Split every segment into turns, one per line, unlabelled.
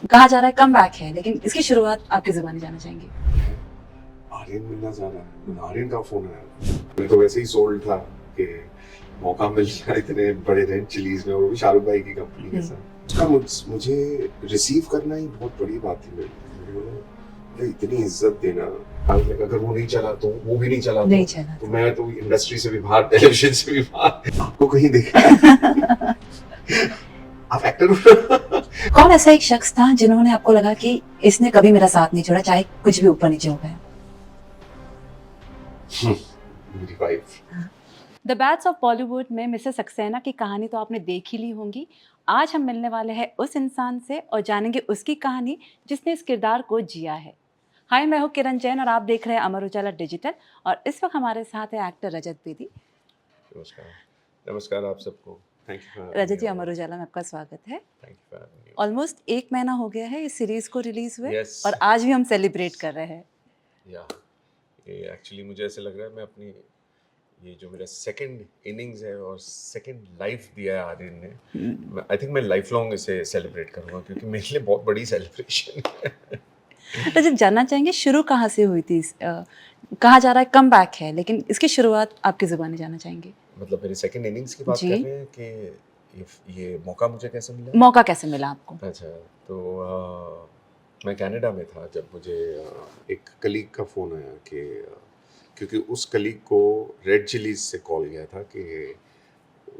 कहा जा रहा है कमबैक है, लेकिन इसकी शुरुआत आपकी ज़ुबानी जानना चाहेंगे।
आर्यन मिलना चाह रहा है, आर्यन का फोन आया। मैं तो वैसे ही सोल्ड था कि मौका मिल गया इतने बड़े रेंट चिलीज में, और वो भी शाहरुख भाई की कंपनी के साथ। उसका मुझे रिसीव करना ही बहुत बड़ी बात थी मेरे लिए। मैंने बोला, "भाई, इतनी इज्जत देना, अगर वो नहीं चला तो वो भी नहीं चला तो मैं तो इंडस्ट्री से भी बाहर, टेलीविजन से भी बाहर, आपको कहीं देखा आप एक्टर हो।"
कौन ऐसा एक शख्स था जिन्होंने आपको लगा कि इसने कभी मेरा साथ नहीं छोड़ा, चाहे कुछ भी ऊपर नीचे हो गया?
मेरी wife.
The bats of Bollywood में मिसेस सक्सेना की कहानी तो आपने देख ही ली होंगी। आज हम मिलने वाले हैं उस इंसान से और जानेंगे उसकी कहानी जिसने इस किरदार को जिया है। हाय, मैं हूँ किरण जैन और आप देख रहे हैं अमर उजाला डिजिटल। और इस वक्त हमारे साथ है एक्टर रजत बेदी।
नमस्कार। नमस्कार आप सबको। थैंक यू फॉर
रजत जी, अमर उजाला में आपका स्वागत है।
Thank you for having me.
Almost 1 महीना हो गया है इस सीरीज को रिलीज हुए।
Yes.
और आज भी हम सेलिब्रेट कर रहे हैं।
या ये एक्चुअली मुझे ऐसे लग रहा है मैं अपनी ये जो मेरा सेकंड इनिंग्स है और सेकंड लाइफ दिया है आर्यन ने, आई थिंक मैं लाइफ लॉन्ग इसे सेलिब्रेट करूंगा, क्योंकि मेरे लिए बहुत बड़ी सेलिब्रेशन है।
रजत, जानना चाहेंगे शुरू कहाँ से हुई थी? कहा जा रहा है कमबैक है, लेकिन इसकी शुरुआत आपकी ज़ुबानी जानना चाहेंगे।
मतलब मेरे सेकंड इनिंग्स की बात
जी।
कर रहे हैं कि ये मौका मुझे कैसे मिला?
मौका कैसे मिला आपको?
अच्छा, तो मैं कनाडा में था जब मुझे एक कलीग का फ़ोन आया कि क्योंकि उस कलीग को रेड चिलीज से कॉल गया था कि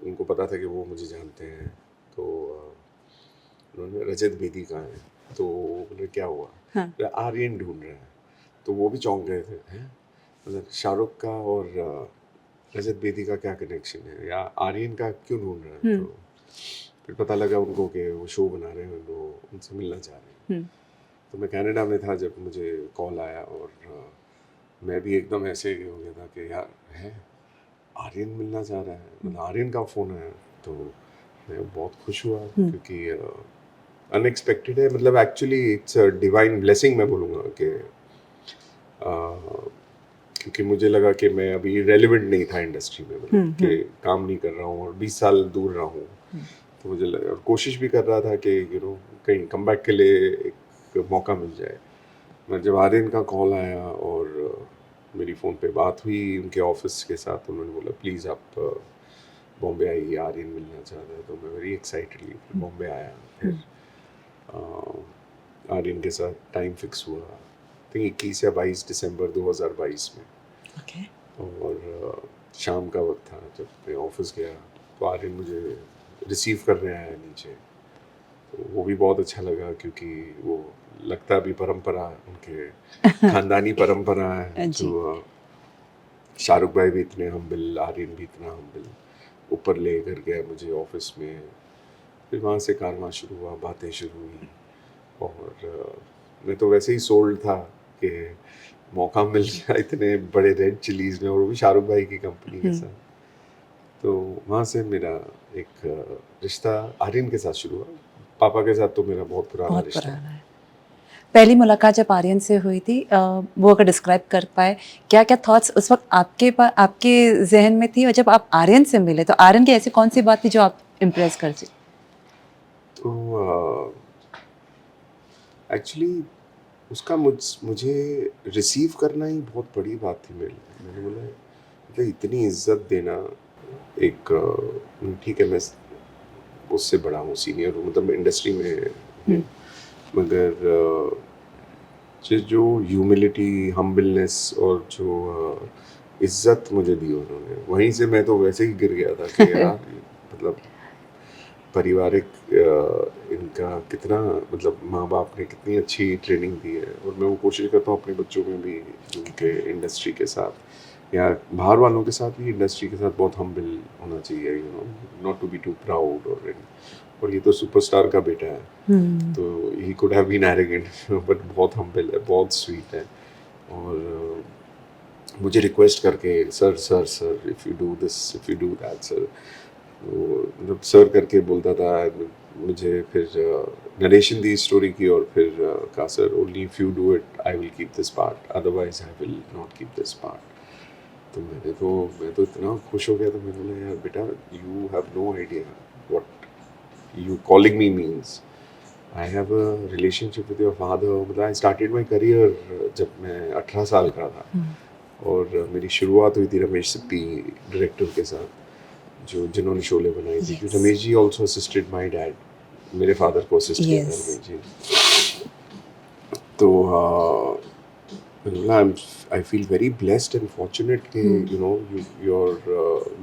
उनको पता था कि वो मुझे जानते हैं, तो उन्होंने रजत बेदी कहाँ है, तो बोले क्या हुआ?
हाँ।
आर्यन ढूंढ रहा है। तो वो भी चौंक गए थे, हैं मतलब शाहरुख का और रजत बेदी का क्या कनेक्शन है, या आर्यन का क्यों ढूंढ रहा है? तो फिर पता लगा उनको कि वो शो बना रहे हैं, वो उनसे मिलना चाह रहे हैं। तो मैं कनाडा में था जब मुझे कॉल आया, और मैं भी एकदम ऐसे हो गया था कि यार है आर्यन मिलना चाह रहा है, मतलब आर्यन का फ़ोन आया। तो मैं बहुत खुश हुआ, क्योंकि अनएक्सपेक्टेड है, मतलब actually it's a divine blessing मैं बोलूँगा कि क्योंकि मुझे लगा कि मैं अभी रेलिवेंट नहीं था इंडस्ट्री में, मतलब कि काम नहीं कर रहा हूँ और 20 साल दूर रहा हूँ। तो मुझे लगा, और कोशिश भी कर रहा था कि कहीं कमबैक के लिए एक मौका मिल जाए। मैं जब आर्यन का कॉल आया और मेरी फ़ोन पे बात हुई उनके ऑफिस के साथ, उन्होंने बोला प्लीज़ आप बॉम्बे आइए, आर्यन मिलना चाह रहा है। तो मैं वेरी एक्साइटेडली फिर बॉम्बे आया। फिर आर्यन के साथ टाइम फिक्स हुआ, आई थिंक 21 या 22 दिसंबर 2022 में। और शाम का वक्त था जब मैं ऑफिस गया, तो आर्यन मुझे रिसीव करने आया नीचे। तो वो भी बहुत अच्छा लगा, क्योंकि वो लगता भी परंपरा उनके खानदानी परंपरा है। जो शाहरुख भाई भी इतने हम्बल, आर्यन भी इतना हम्बल, ऊपर ले कर गया मुझे ऑफिस में। फिर वहाँ से कारवां शुरू हुआ, बातें शुरू हुई, और मैं तो वैसे ही सोल्ड था कि मौका मिल गया इतने बड़े रेड चिलीज में, और वो भी शाहरुख भाई की कंपनी के साथ। तो वहाँ से मेरा एक रिश्ता आर्यन के साथ शुरू हुआ। पापा के साथ तो मेरा बहुत पुराना रिश्ता है।
पहली मुलाकात जब आर्यन से हुई थी, वो अगर डिस्क्राइब कर पाए, क्या क्या थॉट्स उस वक्त आपके जहन में थी, और जब आप आर्यन से मिले तो आर्यन की ऐसी कौन सी बात थी जो आप इम्प्रेस कर दी?
तो एक्चुअली उसका मुझे रिसीव करना ही बहुत बड़ी बात थी मेरे लिए। मैंने बोला मतलब इतनी इज्जत देना, एक ठीक है मैं उससे बड़ा हूँ, सीनियर हूँ, मतलब इंडस्ट्री में हूँ, मगर जो ह्यूमिलिटी, हम्बलनेस और जो इज्जत मुझे दी उन्होंने, वहीं से मैं तो वैसे ही गिर गया था कि यार मतलब पारिवारिक इनका कितना, मतलब माँ बाप ने कितनी अच्छी ट्रेनिंग दी है। और मैं वो कोशिश करता हूँ अपने बच्चों में भी, उनके इंडस्ट्री के साथ या बाहर वालों के साथ भी, इंडस्ट्री के साथ बहुत हम्बल होना चाहिए, not to be too proud. और ये तो सुपरस्टार का बेटा है, तो he could have been arrogant, but बहुत हम्बल है, बहुत स्वीट है। और मुझे रिक्वेस्ट करके sir sir sir if you do this, if you do that sir, मतलब सर करके बोलता था मुझे। फिर नरेशन दी स्टोरी की, और फिर कहा sir only if you do it I will keep this part, otherwise I will not keep this part. तो मैं तो इतना खुश हो गया था। मैंने बोला यार बेटा, you have no idea what you calling me means. I have a relationship with your father. मतलब I started my career जब मैं 18 साल का था और मेरी शुरुआत हुई थी रमेश सिप्पी डायरेक्टर के साथ जो जिन्होंने शोले बनाई थी.
Yes.
Ramesh ji also assisted my dad. मेरे फादर को असिस्ट किया था
Yes.
रमेश जी. तो I feel very blessed and fortunate कि you know you're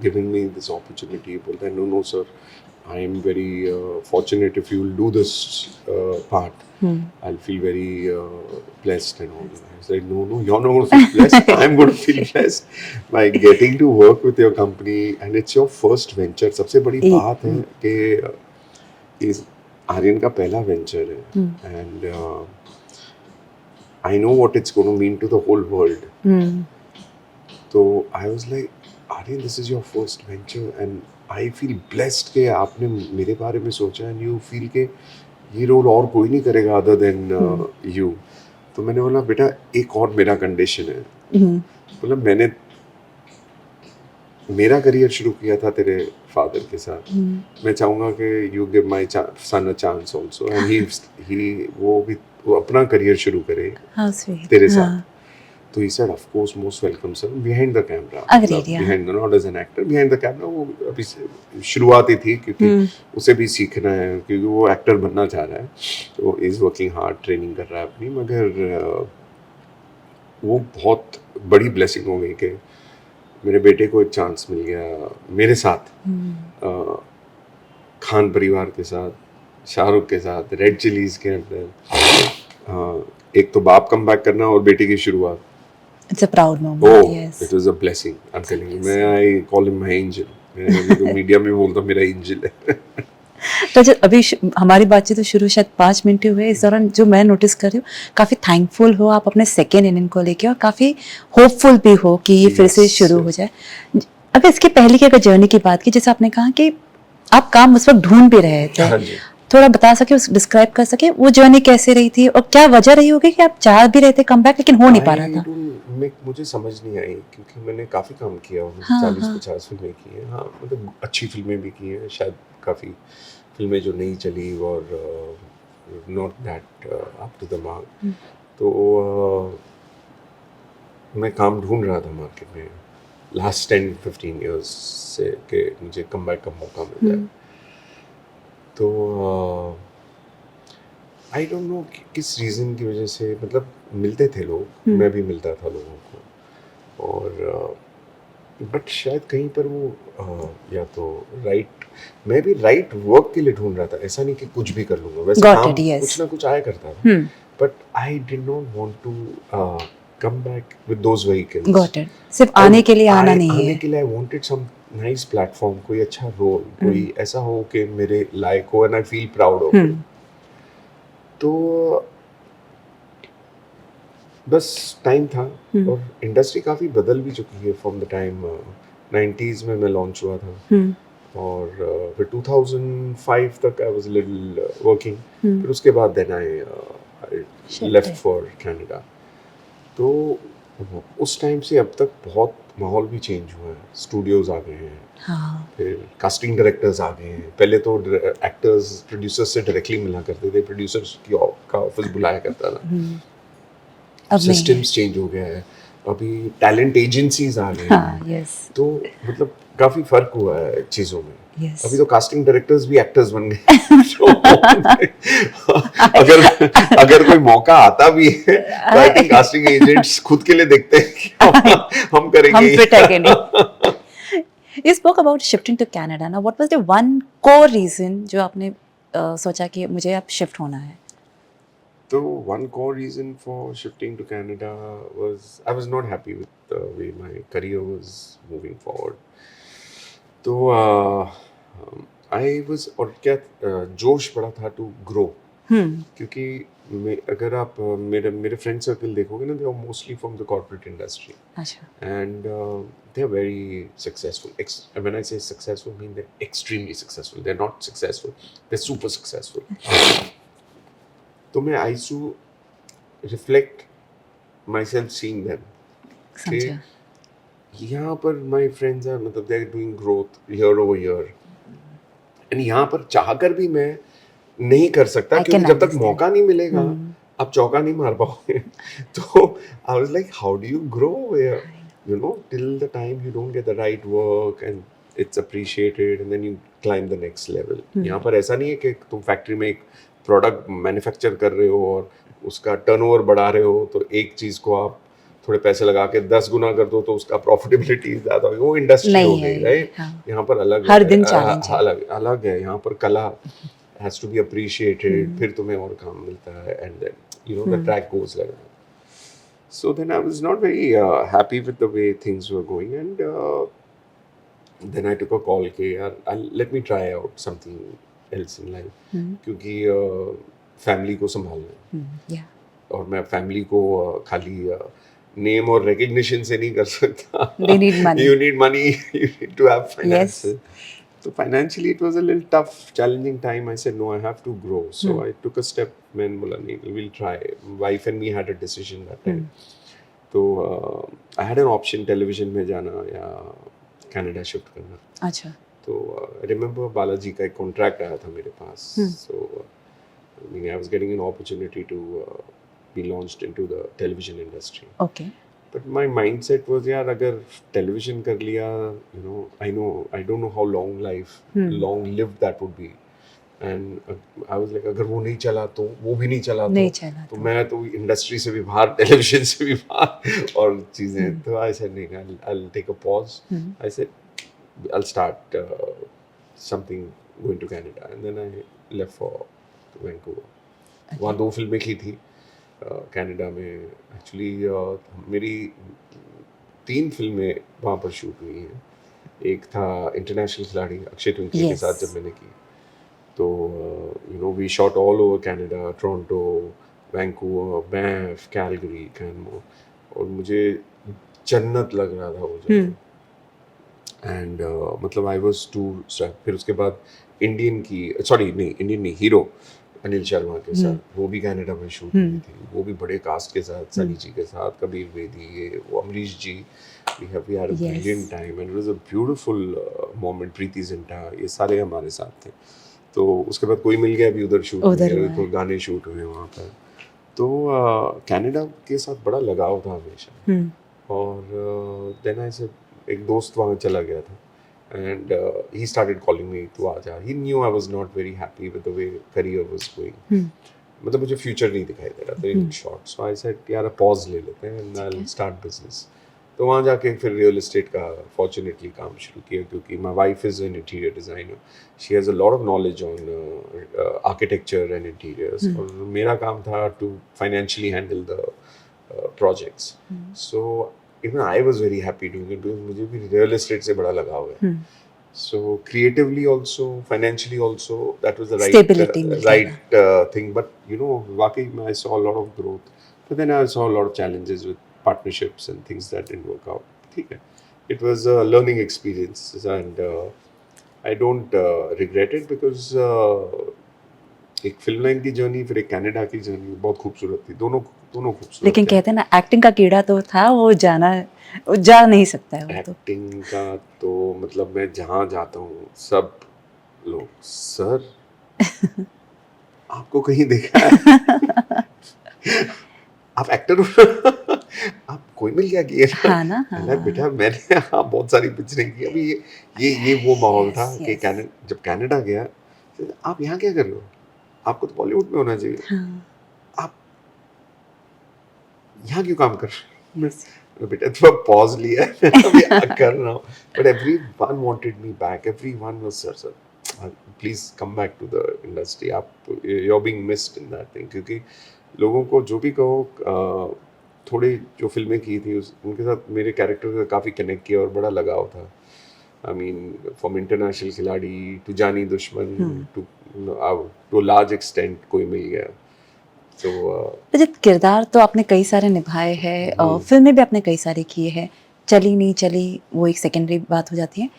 giving me this opportunity. बोलता है no sir, I am very fortunate if you will do this part. I'll feel very blessed and all. I was like no, you're not going to feel blessed. I'm going to feel blessed by getting to work with your company and it's your first venture. सबसे बड़ी बात है कि इस आर्यन का पहला venture है and I know what it's going to mean to the whole world. So I was like, Aryan, this is your first venture and I feel blessed कि आपने मेरे बारे में सोचा and you feel कि ये रोल और कोई नहीं करेगा other than you. तो मैंने बोला बेटा एक और मेरा कंडीशन है. बोला मैंने मेरा करियर शुरू किया था तेरे फादर के साथ. मैं चाहूँगा कि you give my son a chance also and वो अपना करियर शुरू करे तेरे साथ. तो he said of course most welcome sir behind the camera.
Agreed, yeah.
Behind the not as an actor behind the camera. वो अभी शुरुआत ही थी क्योंकि उसे भी सीखना है क्योंकि वो एक्टर बनना चाह रहा है. तो is working hard ट्रेनिंग कर रहा है अपनी मगर वो बहुत बड़ी ब्लेसिंग हो गई कि मेरे बेटे को एक चांस मिल गया मेरे साथ खान परिवार के साथ शाहरुख के साथ रेड चिलीज के अंदर एक तो बाप कम बैक करना और बेटी की शुरुआत.
It's a proud moment. Yes.
It was a blessing. I'm telling you. I call him my angel. मैं तो मीडिया में बोलता मेरा एंजल है.
तो जब अभी हमारी बातचीत तो शुरू शायद 5 मिनट हुए. इस दौरान जो मैं नोटिस कर रही हूँ काफ़ी थैंकफुल हो आप अपने सेकेंड इनिंग को लेके और काफ़ी होपफुल भी हो कि ये फिर से शुरू हो जाए. अगर इसके पहले की अगर जर्नी की बात की जैसे आपने कहा कि आप काम उस वक्त ढूंढ भी रहे थे, थोड़ा बता सके डिस्क्राइब कर सके वो जर्नी कैसे रही थी और क्या वजह रही होगी कि आप चाह भी रहे थे कम बैक लेकिन हो नहीं पा रहा था.
मुझे समझ नहीं आई क्योंकि मैंने काफ़ी काम किया. 40-50 फिल्में की हैं. हाँ मतलब अच्छी फिल्में भी की हैं. शायद काफ़ी फिल्में जो नहीं चली और not that up to the mark. तो मैं काम ढूंढ रहा था मार्केट में लास्ट 10-15 ईयर्स से कि मुझे कम बैक का मौका मिल जाए. तो आई डोंट नो किस रीज़न की वजह से मतलब मिलते थे लोग. मैं भी मिलता था लोगों को और बट शायद कहीं पर वो या तो मैं भी राइट वर्क के लिए ढूंढ रहा था. ऐसा नहीं कि कुछ भी कर लूँगा. वैसे काम कुछ ना कुछ आया करता था but I did not want to come back with those vehicles.
Got it. सिर्फ आने के लिए आना नहीं है.
आने के लिए I wanted some nice platform. कोई अच्छा रोल कोई ऐसा हो कि मेरे लायक हो and I feel proud of it. तो बस टाइम था और इंडस्ट्री काफ़ी बदल भी चुकी है फ्रॉम द टाइम 90s में मैं लॉन्च हुआ था और फिर 2005 तक आई वाज लिटिल वर्किंग. फिर उसके बाद then I left for Canada. तो उस टाइम से अब तक बहुत माहौल भी चेंज हुआ है. स्टूडियोज आ गए हैं. फिर कास्टिंग डायरेक्टर्स आ गए हैं. पहले तो एक्टर्स प्रोड्यूसर्स से डायरेक्टली मिला करते थे. प्रोड्यूसर्स का ऑफिस बुलाया करता था. सिस्टम्स चेंज हो गया है. अभी टैलेंट एजेंसीज आ गए हैं. तो मतलब काफी फर्क हुआ है चीजों में. अभी तो कास्टिंग डायरेक्टर्स भी एक्टर्स बन गए. अगर कोई मौका आता भी है तो आई थिंक कास्टिंग एजेंट्स खुद के लिए देखते हैं कि हम करेंगे.
You spoke about shifting to Canada. Now, what was the one core reason जो आपने सोचा कि मुझे अब शिफ्ट होना है?
So one core reason for shifting to Canada was I was not happy with the way my career was moving forward. तो I was और क्या जोश बड़ा था to grow. क्योंकि अगर आप मेरे फ्रेंड सर्कल देखोगे ना, they are mostly from the corporate industry. And they are very successful. When I say successful, I mean they're extremely successful. They're not successful. They're super successful. तो मैं I used to reflect myself seeing them.
समझा.
यहाँ पर my friends are मतलब they're doing growth year over year. And यहाँ पर चाहकर भी मैं नहीं कर सकता,
I
क्योंकि
can
जब तक
understand.
मौका नहीं मिलेगा
Hmm.
आप चौका नहीं मार पाओगे। तो I was like how do you grow you know till the time you don't get the right work and it's appreciated and then you climb the next level. यहाँ पर ऐसा नहीं है कि तुम फैक्ट्री में एक प्रोडक्ट मैन्युफैक्चर कर रहे हो और उसका टर्नओवर बढ़ा रहे हो, तो एक चीज़ को आप थोड़े पैसे लगा के 10 गुना कर दो तो उसका प्रॉफिटेबिलिटी ज़्यादा होगी, वो इंडस्ट्री हो
नहीं है
गई,
ये,
राइट।
हाँ।
यहाँ पर अलग
हर
है,
दिन चैलेंज है।
अलग अलग है। यहाँ पर कला has to be appreciated,
hmm.
फिर तुम्हें और काम मिलता है, and then you know the
hmm.
track goes like that. So then I was not very happy with the way things were going, and then I took a call कि यार let me try out something else in life,
हम्म।
क्योंकि family को संभालना है
Yeah.
और मैं family को खाली नेम और रिकग्निशन से नहीं कर सकता।
They need money.
You need money, you need to have
Yes.
finances. So financially it was a little tough, challenging time. I said no, I have to grow. So I took a step. मैंने बोला नहीं, we'll try. Wife and me had a decision that time. तो I had an option, television में जाना या Canada shift करना।
अच्छा।
तो I remember बालाजी का एक कॉन्ट्रैक्ट आया था मेरे पास। So I mean, I was getting an opportunity to be launched into the television industry.
Okay.
But my mindset was यार अगर टेलीविजन कर लिया, I don't know how long lived that would be, and I was like अगर वो नहीं चला तो वो भी नहीं चला तो मैं तो इंडस्ट्री से भी बाहर, टेलीविजन से भी बाहर और चीज़ें। तो I said नहीं, I'll take a pause. I said I'll start something going to Canada, and then I left for Vancouver. वहाँ 2 फिल्में की थी कनाडा में। एक्चुअली मेरी 3 फिल्में वहाँ पर शूट हुई हैं। एक था इंटरनेशनल खिलाड़ी अक्षय ट्विंकली के साथ जब मैंने की, तो we shot all over Canada, Toronto, Vancouver, Banff, Calgary, Canmore, और मुझे जन्नत लग रहा था वो जगह। एंड मतलब आई वाज टू। फिर उसके बाद इंडियन नहीं, हीरो अनिल शर्मा के साथ, वो भी कनाडा में शूट हुई थी, वो भी बड़े कास्ट के साथ, सनी जी के साथ, कबीर बेदी, ये वो Amrish ji. We had a brilliant time and it was a beautiful moment. Preity Zinta, ये सारे हमारे साथ थे। तो उसके बाद कोई मिल गया भी उधर शूट हुए, तो गाने शूट हुए वहाँ पर। तो कनाडा के साथ बड़ा लगाव था हमेशा। और देन आई सेड, एक दोस्त वहाँ चला गया था, and he started calling me to आजा। He knew I was not very happy with the way career was going. मतलब मुझे फ्यूचर नहीं दिखाई दे रहा था in short. So I said यार पॉज ले लेते हैं and I will start business. तो वहाँ जाके फिर रियल एस्टेट का फॉर्चुनेटली काम शुरू किया, क्योंकि my wife is an interior designer. She has a lot of knowledge on architecture and interiors, और मेरा काम था to financially handle the projects. So even I was very happy doing it because मुझे भी real estate से बड़ा लगाव है। So creatively also, financially also, that was the right thing. But वाकई में I saw a lot of growth. But then I saw a lot of challenges with partnerships and things that didn't work out. ठीक है, it was a learning experience, and I don't regret it because एक film line की journey, फिर एक Canada की journey बहुत खूबसूरत थी। दोनों खूबसूरत।
लेकिन कहते हैं ना, एक्टिंग का कीड़ा तो था, वो जा नहीं सकता है।
एक्टिंग का तो मतलब मैं जहाँ जाता हूँ सब लोग, सर आपको कहीं देखा है? आप एक्टर हो? आप कोई मिल गया कि
हाँ ना, हाँ।
बेटा मैंने बहुत सारी पिक्चरें की। अभी ये वो माहौल था कि जब कनाडा गया, आप यहाँ क्या कर रहे हो? आपको तो बॉलीवुड में होना चाहिए। आप यहाँ क्यों काम कर रहे हो? बेटा थोड़ा पॉज लिया है, अभी कर रहा हूँ। But everyone wanted me back. Everyone was sir, please come back to the industry. you're being missed in that thing. क्योंकि लोगों को जो भी कहो, थोड़ी जो फिल्में की थी उनके साथ मेरे कैरेक्टर से काफ़ी कनेक्ट किया और बड़ा लगाव था। I mean, from इंटरनेशनल खिलाड़ी to जानी दुश्मन to large extent कोई मिल गया।
तो किरदार तो आपने कई सारे निभाए हैं, और फिल्में भी आपने कई सारी की है। चली नहीं चली वो एक सेकेंडरी बात हो जाती है।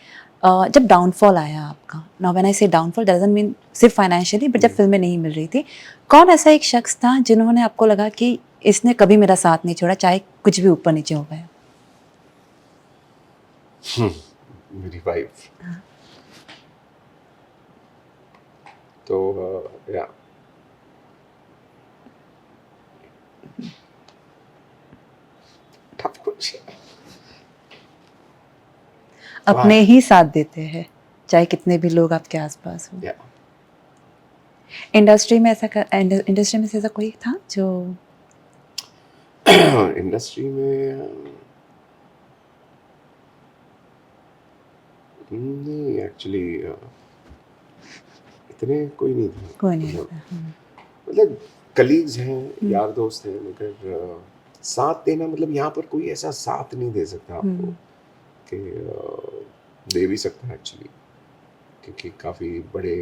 जब डाउनफॉल आया आपका, नाउ व्हेन आई से डाउनफॉल डजंट मीन सिर्फ फाइनेंशियली, बट जब फिल्में नहीं मिल रही थी, कौन ऐसा एक शख्स था जिन्होंने आपको लगा कि इसने कभी मेरा साथ नहीं छोड़ा, चाहे कुछ भी ऊपर नीचे हो गया?
मेरी वाइफ। तो या टफ क्वेश्चन।
अपने ही साथ देते हैं चाहे कितने भी लोग आपके आसपास हो।
या
इंडस्ट्री में से ऐसा कोई था जो
इंडस्ट्री में नहीं, एक्चुअली इतने कोई नहीं थे।
कोई नहीं
मतलब
था?
मतलब कलीग्स हैं, यार दोस्त हैं, मगर साथ देना मतलब यहाँ पर कोई ऐसा साथ नहीं दे सकता आपको कि दे भी सकता है एक्चुअली, क्योंकि काफ़ी बड़े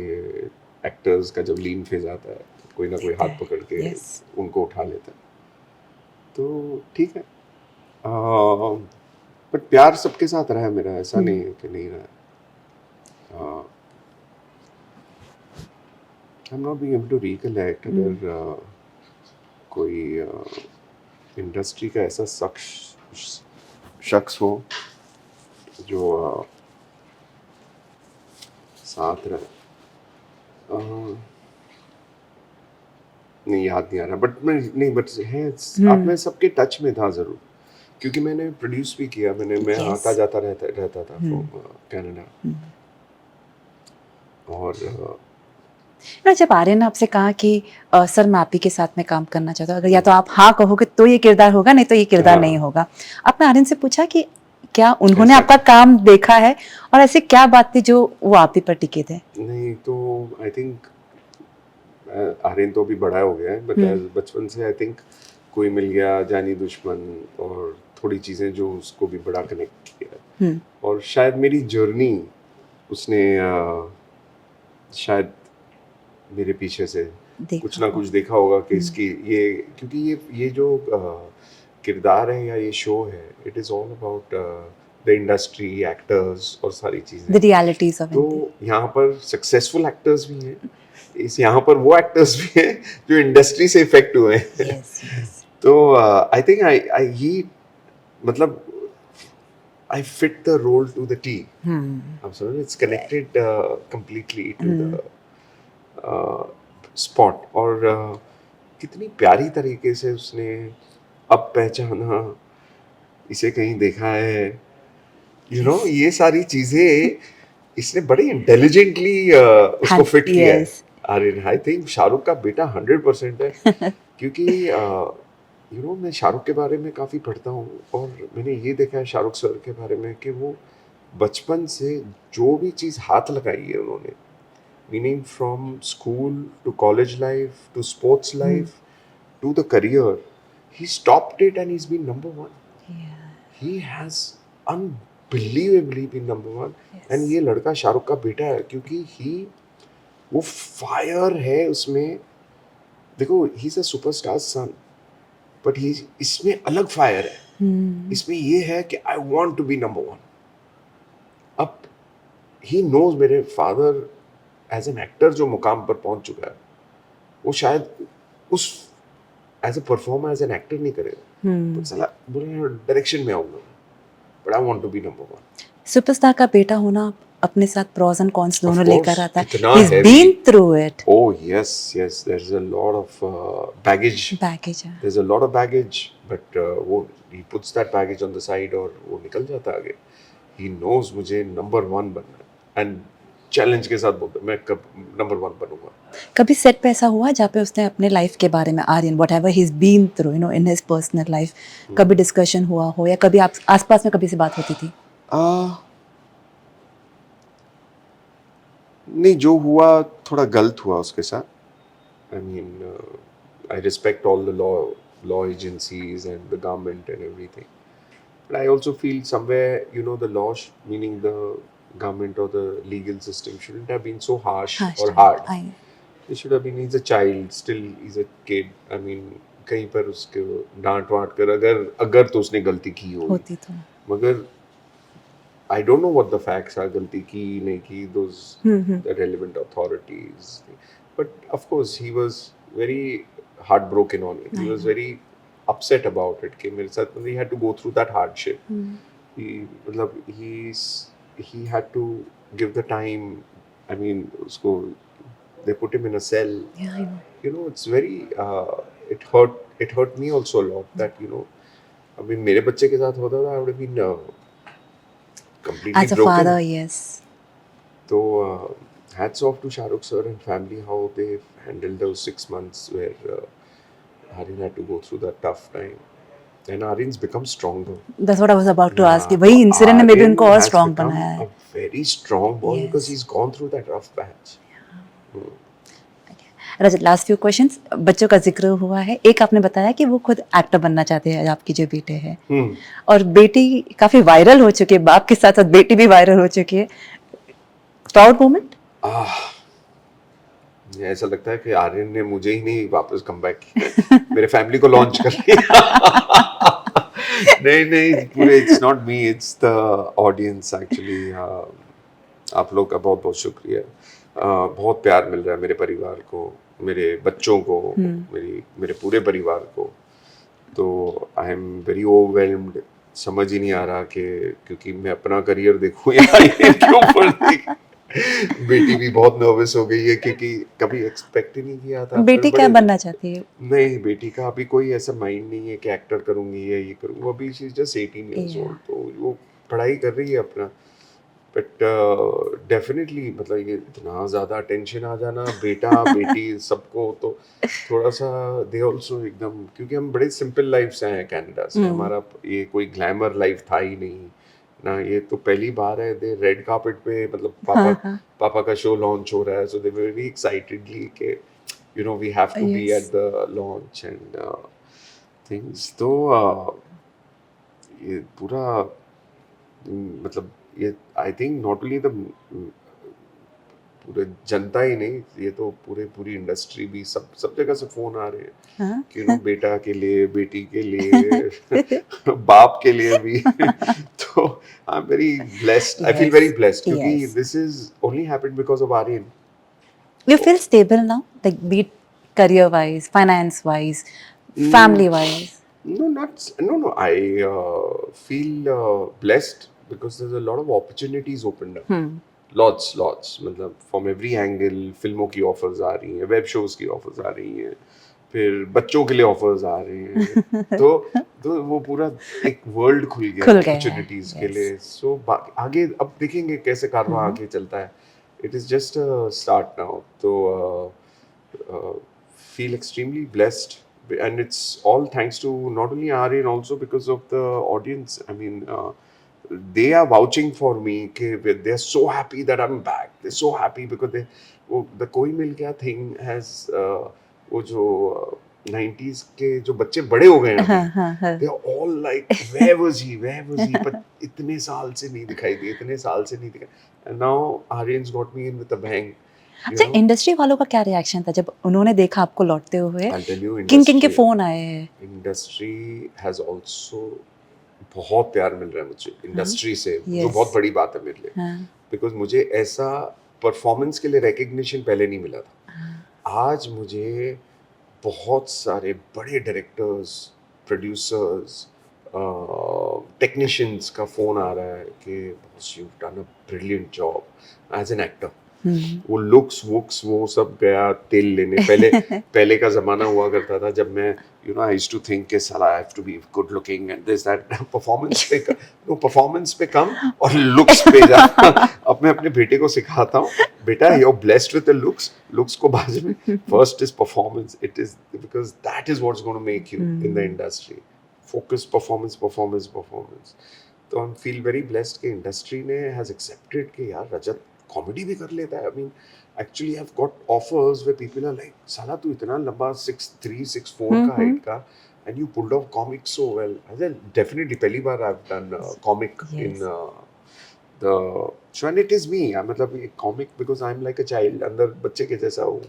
एक्टर्स का जब लीन फेज आता है तो कोई ना कोई हाथ पकड़ के
Yes.
उनको उठा लेता है, तो ठीक है। बट प्यार सबके साथ रहा है मेरा, ऐसा नहीं है कि नहीं रहा। I am not being able to recollect अगर कोई इंडस्ट्री का ऐसा शख्स हो जो साथ रहे। नहीं, याद नहीं आ रहा, बट मैं नहीं, बट है आप में सबके टच में था ज़रूर, क्योंकि मैंने प्रोड्यूस भी किया, मैं
Yes.
आता जाता रहता था फ्रॉम कनाडा। और
ना जब आर्यन ने आपसे कहा कि सर मैं आप ही के साथ में काम करना चाहता हूँ, अगर या तो आप हाँ कहोगे तो ये किरदार होगा, नहीं तो ये किरदार नहीं होगा, आपने आर्यन से पूछा कि क्या उन्होंने आपका काम देखा है और ऐसी क्या बात थी जो वो आप ही पर टिके थे?
नहीं तो आई थिंक आर्यन तो अभी बड़ा हो गया है, बट बचपन से आई थिंक कोई मिल गया, जानी दुश्मन, और थोड़ी चीज़ें जो उसको भी बड़ा कनेक्ट किया। और शायद मेरी जर्नी उसने शायद मेरे पीछे से कुछ ना कुछ देखा होगा कि इसकी ये, क्योंकि ये जो किरदार है या ये शो है, it is all about the industry, actors और सारी चीज़ें,
द रियलिटीज ऑफ
तो यहाँ पर सक्सेसफुल एक्टर्स भी हैं, इस यहाँ पर वो एक्टर्स भी हैं जो इंडस्ट्री से इफेक्ट हुए हैं। तो आई थिंक आई ही मतलब I fit the role to the T. I'm sorry, it's connected completely to the spot. और कितनी प्यारी तरीके से उसने अब पहचाना, इसे कहीं देखा है, ये सारी चीजें इसने बड़े इंटेलिजेंटली उसको फिट किया है। अरे आई थिंक शाहरुख का बेटा 100% है, क्योंकि मैं शाहरुख के बारे में काफ़ी पढ़ता हूँ और मैंने ये देखा है शाहरुख सर के बारे में कि वो बचपन से जो भी चीज़ हाथ लगाई है उन्होंने, meaning from school to college life to sports life to the career, he stopped it and he's been number one. He has unbelievably been number one. And ये लड़का शाहरुख का बेटा है, क्योंकि वो फायर है उसमें। देखो, he is a superstar son, but he इसमें अलग फायर है। इसमें ये है कि I want to be number one. अब ही नोज मेरे फादर एज एन एक्टर जो मुकाम पर पहुंच चुका है, वो शायद उस as a performer, as an actor नहीं करेगा, बट साला बुरे डायरेक्शन में आऊंगा, but I want to be number one.
Superstar का बेटा होना अपने साथ प्रोस एंड कॉन्स दोनों लेकर आता है।
He's
been through it.
Oh yes, there's a lot of baggage. There's a lot of baggage, but वो he puts that baggage on the side और वो निकल जाता है आगे। He knows मुझे नंबर 1 बनना है, and चैलेंज के साथ बोलता है मैं कब नंबर 1 बनूंगा।
कभी सेट पे ऐसा हुआ जहाँ पे उसने अपने लाइफ के बारे में, Aryan whatever he is been through in his personal life, कभी डिस्कशन हुआ हो या कभी आप आसपास में कभी से बात होती थी?
नहीं, जो हुआ थोड़ा गलत हुआ उसके साथ। I mean I respect all the law agencies and the government and everything, but I also feel somewhere the law, meaning the government or the legal system shouldn't have been so harsh or hard. It should have been, he's a child, still he's a kid. I mean, कहीं पर उसके डांट वाट कर अगर तो उसने गलती की होती तो, मगर I don't know what the facts are, गलती की नहीं की, those the relevant authorities, but of course he was very heartbroken on it. He was very upset about it कि मेरे साथ, he had to go through that hardship. He had to give the time, I mean उसको they put him in a cell.
Yeah, I know.
It's very it hurt me also a lot that अभी मेरे बच्चे के साथ होता था, I would have been completely
As a
broken.
father, yes.
So hats off to Shahrukh sir and family, how they handled those 6 months where Aryan had to go through that tough time, and Aryan's become stronger.
That's what I was about to ask. कि
Yeah,
भाई incident ने may be उनको और
has
strong
become
बनाया है.
a very strong boy because
Yes.
he's gone through that rough patch.
Rajat, last few questions. बच्चों का जिक्र हुआ है, एक आपने बताया कि वो खुद एक्टर बनना चाहते हैं, आपके जो बेटे हैं, और बेटी काफी वायरल हो चुकी है, बाप के साथ साथ बेटी भी वायरल हो चुकी है. Proud moment?
ऐसा लगता है कि आर्यन ने मुझे ही नहीं वापस कम बैक किया, मेरे फैमिली को लॉन्च कर लिया. नहीं पूरे, it's not me, it's the audience actually. आप लोग का बहुत बहुत शुक्रिया. बहुत प्यार मिल रहा है मेरे परिवार को, मेरे बच्चों को, मेरे पूरे परिवार को. तो आई एम वेरी ओवरवेल्म्ड. समझ ही नहीं आ रहा कि क्योंकि मैं अपना करियर देखूं या इनके ऊपर देखूं. बेटी भी बहुत नर्वस हो गई है क्योंकि कभी एक्सपेक्ट ही नहीं किया था.
बेटी क्या बनना चाहती है?
नहीं, बेटी का अभी कोई ऐसा माइंड नहीं है कि एक्टर करूंगी या ये करूंगा. अभी she is just 18 years old, तो वो पढ़ाई कर रही है अपना. बट डेफिनेटली मतलब ये इतना ज़्यादा टेंशन आ जाना, बेटा बेटी सबको, तो थोड़ा सा दे ऑल्सो एकदम, क्योंकि हम बड़े सिंपल लाइफ से हैं कनाडा से. हमारा ये कोई ग्लैमर लाइफ था ही नहीं ना. ये तो पहली बार है दे रेड कार्पेट पे, मतलब पापा का शो लॉन्च हो रहा है. So they were very excitedly के we have to be at the launch and things. तो ये पूरा मतलब ये I think not only the पूरे जनता ही नहीं, ये तो पूरी इंडस्ट्री भी, सब जगह से फोन आ रहे हैं कि बेटा के लिए, बेटी के लिए, बाप के लिए भी. तो I am very blessed, I feel very blessed क्योंकि this is only happened because of Aryan.
You feel stable now, like be it career wise, finance wise, family wise?
No. I feel blessed because there's a lot of opportunities opened up. Lots. मतलब from every angle. फिल्मों की offers आ रही हैं, web shows की offers आ रही हैं, फिर बच्चों के लिए ऑफर्स आ रही हैं. तो वो पूरा एक वर्ल्ड खुल गया अपॉर्चुनिटीज के लिए. सो आगे अब देखेंगे कैसे कारवां आगे चलता है. It is just a start now. तो feel extremely blessed, and it's all thanks to not only Aryan, also because of the audience. I mean, they are vouching for me. They're so happy that I'm back. They're so happy because the Koi Mil Gaya thing has वो जो 90s के जो बच्चे बड़े हो गए हैं, they are all like where was he but इतने साल से नहीं दिखाई दी. And now Aryan's got me in with a bang.
अच्छा, इंडस्ट्री वालों का क्या रिएक्शन था जब उन्होंने देखा आपको लौटते हुए? किन के फोन आए हैं?
इंडस्ट्री हैज आल्सो बहुत प्यार मिल रहा है मुझे इंडस्ट्री से, जो बहुत बड़ी बात है मेरे लिए, बिकॉज मुझे ऐसा परफॉर्मेंस के लिए रिकग्निशन पहले नहीं मिला था. आज मुझे बहुत सारे बड़े डायरेक्टर्स, प्रोड्यूसर्स, टेक्नीशियंस का फोन आ रहा है कि boss you done a brilliant job as an actor. वो लुक्स वो सब गया तेल लेने. पहले का जमाना हुआ करता था जब मैं आई यूज्ड टू थिंक कि साला I have to be good looking and this that. Performance पे कम और लुक्स पे जा. अब मैं अपने बेटे को सिखाता हूँ, बेटा you are blessed with the looks को बाद में, first is performance. It is because that is what's going to make you in the industry. Focus performance. तो आई फील वेरी ब्लेस्ड कि इंडस्ट्री ने हैज एक्सेप्टेड कि यार रजत comedy भी कर लेता है. I mean, actually I've got offers where people are like, साला तू इतना लंबा 6'3", 6'4" का हाइट का, and you pulled off comic so well. I said, definitely पहली बार I've done comic in the show, and it is me. मतलब एक comic because I'm like a child, अंदर बच्चे के जैसा हूँ.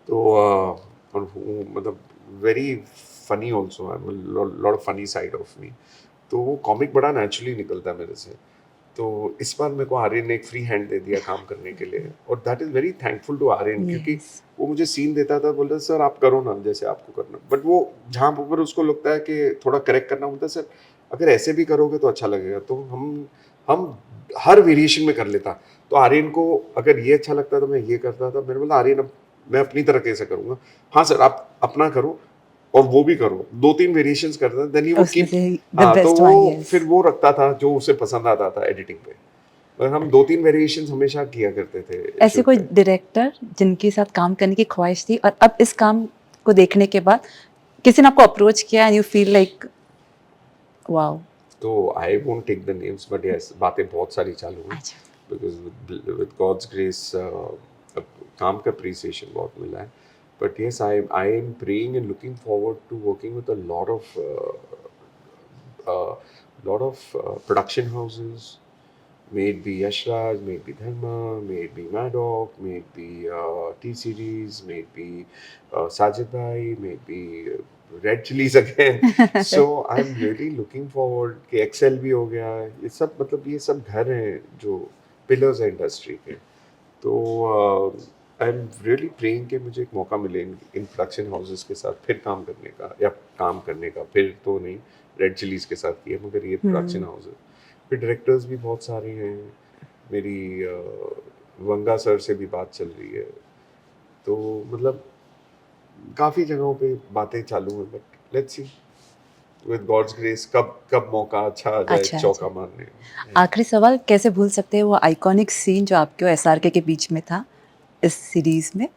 तो और मतलब very funny also. I'm a lot of funny side of me. तो वो comic बड़ा naturally निकलता है मेरे से. तो इस बार मेरे को आर्यन ने एक फ्री हैंड दे दिया काम करने के लिए, और that is very thankful to Aryan, क्योंकि वो मुझे सीन देता था, बोलता सर आप करो ना जैसे आपको करना, बट वो जहाँ पर उसको लगता है कि थोड़ा करेक्ट करना, बोलता सर अगर ऐसे भी करोगे तो अच्छा लगेगा. तो हम हर वेरिएशन में कर लेता. तो आर्यन को अगर ये अच्छा लगता तो मैं ये करता था. मैंने बोला आर्यन अब मैं अपनी तरह से करूँगा, हाँ सर आप अपना करो और वो भी करो, 2-3 वेरिएशंस करता था, देन ही वुड
उसमें
कीप।
से द
हाँ, तो
बेस्ट वन,
वो
यस।
फिर वो रखता था जो उसे पसंद आता था एडिटिंग पे। और हम 2-3 वेरिएशंस हमेशा किया करते थे
ऐसे
शूट
कोई
पे।
डायरेक्टर जिनके साथ काम करने की ख्वाहिश थी और अब इस काम को देखने के बाद किसी ने आपको अप्रोच किया and you feel like wow?
तो I won't take the names but yes बातें बहुत सारी चालू हैं,
अच्छा।
बिकॉज विद गॉड्स ग्रेस काम का अप्रिसिएशन बहुत मिला है। But yes I am praying and looking forward to working with a lot of production houses, may it be Yashraj, may it be Dharma, may it be Maddock, may it be T Series, may it be Sajid Bhai, may it be Red Chilies again. So I'm really looking forward कि XL भी हो गया, ये सब मतलब ये सब घर हैं जो पिलर्स हैं इंडस्ट्री के। तो आई एम रियली प्रेइंग कि मुझे एक मौका मिले इन प्रोडक्शन हाउसेस के साथ फिर काम करने का, या काम करने का फिर तो नहीं, रेड चिलीज के साथ किया मगर ये प्रोडक्शन हाउस है। फिर डायरेक्टर्स भी बहुत सारे हैं, मेरी वंगा सर से भी बात चल रही है, तो मतलब काफ़ी जगहों पे बातें चालू हैं, but let's see with God's grace कब कब मौका अच्छा आ जाए
अच्छा,
चौका
अच्छा।
मारने का।
आखिरी सवाल, कैसे भूल सकते हैं वो आइकॉनिक सीन जो आपके और एसआरके के बीच में था इस सीरीज में?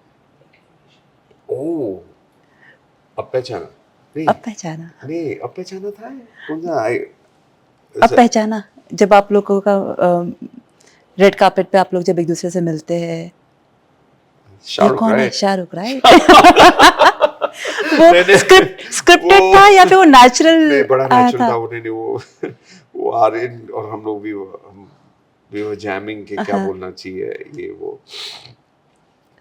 ओह, अब पहचाना नहीं,
अब पहचाना?
नहीं अब पहचाना था, कौन सा आई
अब पहचाना जब आप लोगों का रेड कार्पेट पे आप लोग जब एक दूसरे से मिलते हैं, ये
शाहरुख
कौन है?
राइट।
शाहरुख, राइट? वो
नहीं नहीं
स्क्रिप्टेड
वो
था या फिर वो नेचुरल
नहीं बड़ा
आया
नेचुरल
था?
था, उन्होंने वो आर्यन और हम लोग भी हम भी वो जैमिंग के क्या
हाँ।
बोलना चाहिए ये वो।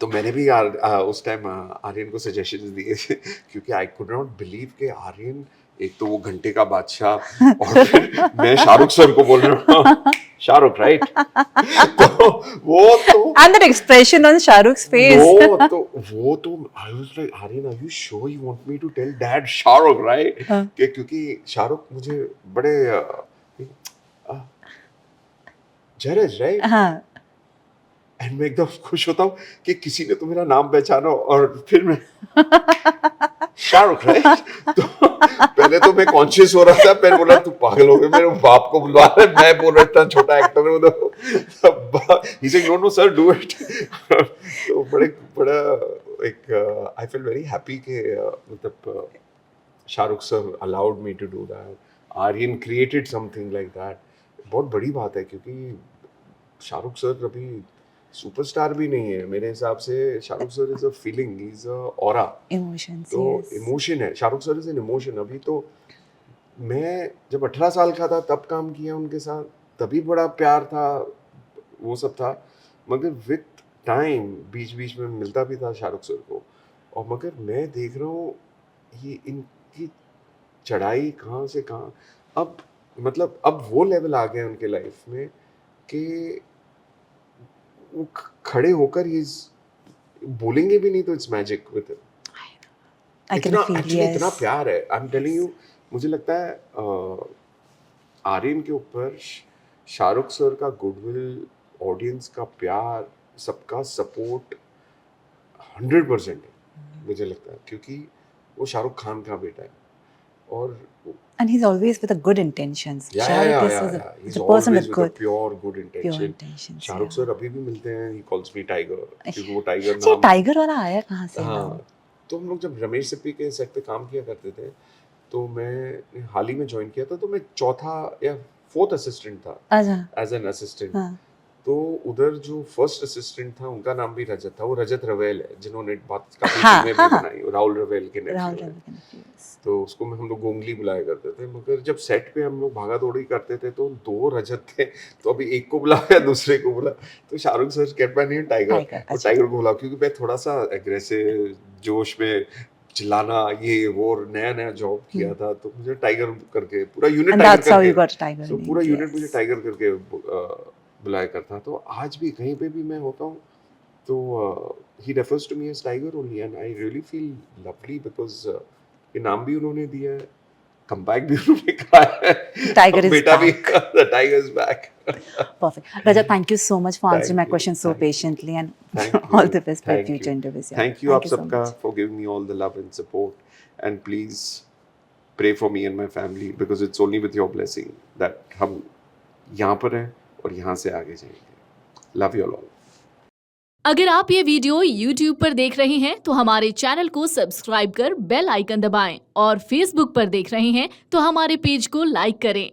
तो मैंने भी उस टाइम आर्यन को सजेशंस दिए थे क्योंकि आई कुड नॉट बिलीव कि आर्यन एक तो वो घंटे का बादशाह और फिर मैं शाहरुख सर को बोल रहा हूँ शाहरुख राइट। तो वो
And that expression on Shahrukh's face.
वो तो I was like Aryan are you sure you want me to tell dad Shahrukh right
हाँ।
कि क्योंकि शाहरुख मुझे बड़े जरज राइट
हाँ।
एंड मैं एकदम खुश होता हूँ कि किसी ने तो मेरा नाम पहचाना और फिर मैं शाहरुख राइट। तो पहले तो मैं कॉन्शियस हो रहा था, फिर बोला तू पागल हो गया, मेरे बाप को बुलवा रहा है, मैं बोल रहा था छोटा एक्टर हूँ तो he said no no sir do it. तो बड़ा एक आई फील वेरी हैप्पी कि मतलब Shahrukh sir allowed me to do that, Aryan created something like that. बहुत बड़ी बात है क्योंकि शाहरुख सर अभी सुपरस्टार भी नहीं है मेरे हिसाब से। Shahrukh sir is a feeling, is a aura.
Emotions,
तो
yes.
इमोशन है, Shahrukh sir is an emotion. अभी तो मैं जब 18 साल का था तब काम किया उनके साथ, तभी बड़ा प्यार था, वो सब था, मगर विद टाइम बीच बीच में मिलता भी था शाहरुख सर को। और मगर मैं देख रहा हूँ ये इनकी चढ़ाई कहाँ से कहाँ, अब मतलब अब वो लेवल आ गया उनके लाइफ में कि वो खड़े होकर ये बोलेंगे भी नहीं तो it's magic with
I can
इतना
feel,
एक्चुअली इतना
yes.
प्यार है। आई एम टेलिंग यू, मुझे लगता है आर्यन के ऊपर शाहरुख सर का गुडविल, ऑडियंस का प्यार, सबका सपोर्ट 100% है मुझे लगता है, क्योंकि वो शाहरुख खान का बेटा है। और
And he's always with a good intentions. Shahrukh is a
he's
is a person
always
with
with a
good
pure
pure
intention।
intentions.
Shahrukh
Yeah.
Sir अभी भी मिलते हैं, he calls me tiger, क्योंकि वो टाइगर
अच्छा, ये
नाम।
टाइगर वाला आया कहाँ से नाम?
हाँ, तो हम लोग जब रमेश सिप्पी के सेट पे काम किया करते थे, तो मैं हाल ही में ज्वाइन किया था, तो मैं चौथा या फोर्थ असिस्टेंट था
अच्छा।
As an assistant.
हाँ।
तो उधर जो फर्स्ट असिस्टेंट था उनका नाम भी रजत था, वो रजत रवेल है जिन्होंने बहुत काफी
हाँ,
फिल्में
हाँ,
भी
हाँ।
बनाई, राहुल रवेल के
राहुल
नेफ्यू है।
रवि के nephews.
तो उसको हम लोग गोंगली बुलाया करते थे, मगर जब सेट पे हम लोग भागा दौड़ी करते थे तो दो रजत थे, तो अभी एक को बुलाया दूसरे को बुला, तो शाहरुख सर कहता नहीं टाइगर,
टाइगर,
और
अच्छा।
टाइगर को बुला, क्योंकि मैं थोड़ा सा एग्रेसिव जोश में चिल्लाना ये वो, नया नया जॉब किया था, तो मुझे टाइगर करके पूरा unit
And
tiger
that's how you
करके,
got tiger
तो
names,
पूरा यूनिट मुझे
yes.
टाइगर करके बुलाया करता। तो आज भी कहीं पे भी मैं होता हूँ तो he refers to me as tiger only, and I really feel lovely because ये नाम भी उन्होंने दिया है, कमबैक भी उन्होंने कहा है,
Tiger is
बेटा भी,
back.
the tiger is back.
Perfect. Raja, thank you so much for answering
Thank
my
you,
questions so
thank you.
patiently, and
Thank
all
you,
the best for
thank
future
you.
interviews. Yeah.
Thank you आप
so
सबका
much.
for giving me all the love and support, and please pray for me and my family because it's only with your blessing that हम यहाँ पर हैं और यहाँ से आगे जाएंगे. Love you all.
अगर आप ये वीडियो YouTube पर देख रहे हैं तो हमारे चैनल को सब्सक्राइब कर बेल आइकन दबाएं और Facebook पर देख रहे हैं तो हमारे पेज को लाइक करें.